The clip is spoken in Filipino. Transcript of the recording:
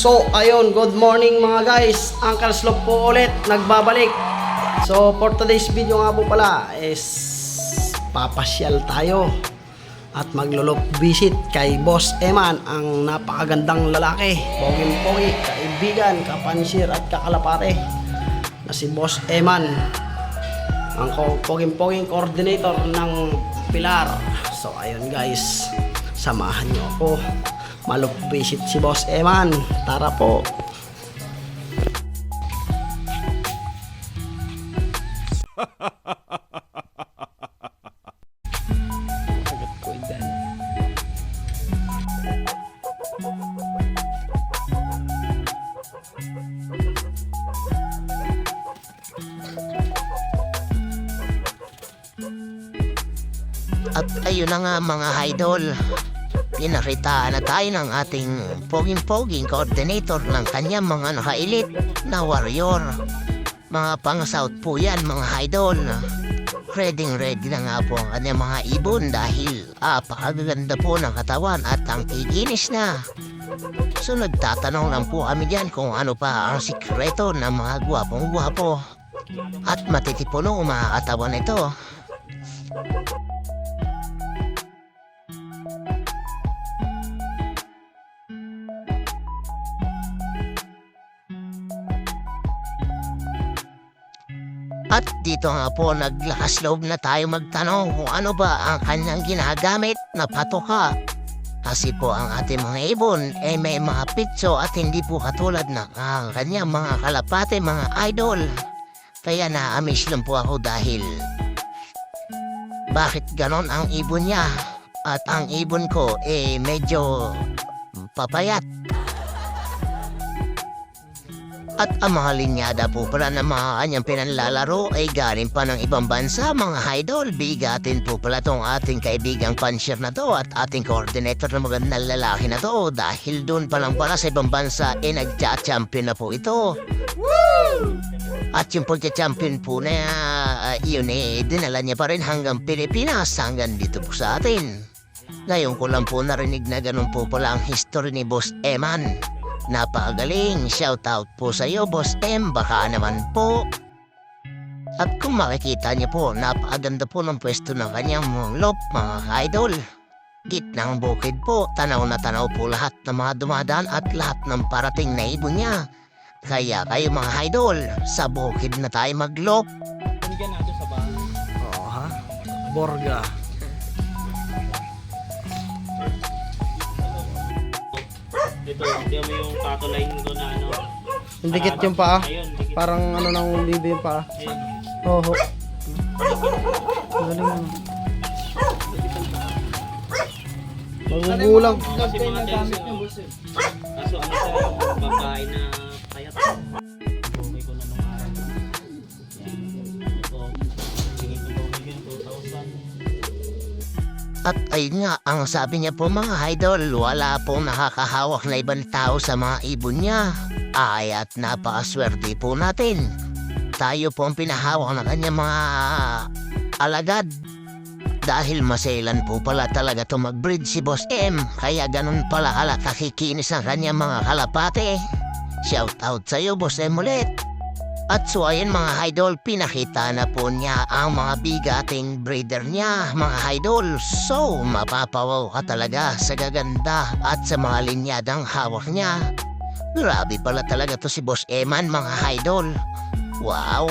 So ayun, good morning mga guys. Uncle Slob po ulit nagbabalik. So for today's video nga po pala is papasyal tayo at maglulop visit kay Boss Eman, ang napakagandang lalaki, poging-pogi, kaibigan, kapansir at kakalapate na si Boss Eman, ang poging-poging coordinator ng Pilar. So ayun guys, samahan nyo ako malup visit si Boss Eman. Tara po. At ayun na nga mga idol, pinakita na tayo ng ating poging-poging coordinator ng kanyang mga nakailit na warrior. Mga pang-south po yan mga idol. Ready na nga po ang kanyang mga ibon dahil pakaganda po ng katawan at ang iginis na. So nagtatanong lang po kami dyan kung ano pa ang sikreto ng mga gwapong-gwapo at matitipulong mga katawan nito. At dito nga po naglakas loob na tayo magtanong kung ano ba ang kanyang ginagamit na patoka. Kasi po ang ating mga ibon may mga pitso at hindi po katulad ng kanyang mga kalapate mga idol. Kaya na-amaze lang po ako dahil bakit ganon ang ibon niya at ang ibon ko medyo papayat. At ang mga linyada po pala ng mga kanyang pinanlalaro ay galing pa ng ibang bansa mga idol. Bigatin po pala tong ating kaibigang pansir na to at ating coordinator na magandang lalaki na to. Dahil doon pa lang pala sa ibang bansa nagcha-champion na po ito. Woo! At yung pagka-champion po na yun dinala niya pa rin hanggang Pilipinas, hanggang dito po sa atin. Ngayon ko lang po narinig na ganun po pala ang history ni Boss Eman. Napakagaling, shoutout po sa iyo Boss M, baka naman po. At kung makikita niyo po, napakaganda po ng pwesto ng kanyang lop mga idol. Gitnang bukid po, tanaw na tanaw po lahat ng mga dumadaan at lahat ng parating na ibon niya. Kaya kayo mga idol, sa bukid na tayo maglop. Binigyan natin sa bahay. Oo ha, Borga. Dito, hindi mo yung patuline ko na ano. Yung dikit yung paa. Ayun, dikit. Parang ano nang bibi yung paa. Ayun. Oo. Galing mo. Magugulang. Kasi mga gamit niya, boss eh. Kaso ano sa babae na payat. Bukay ko na nung araw. Yan. Ito, tingin ko bukay yun, 2,000. At ayun nga, ang sabi niya po mga idol, wala pong nakakahawak na ibang tao sa mga ibon niya. Ay at napakaswerte po natin. Tayo po ang pinahawak ng kanyang mga alagad. Dahil maselan po pala talaga ito mag-breed si Boss M. Kaya ganun pala kakikinis ang kanyang mga kalapate. Shoutout sa iyo Boss M ulit. At so ayun mga idol, pinakita na po niya ang mga bigating breeder niya mga idol. So mapapawaw ka talaga sa gaganda at sa mga linyadang hawak niya. Grabe pala talaga to si Boss Eman mga idol. Wow!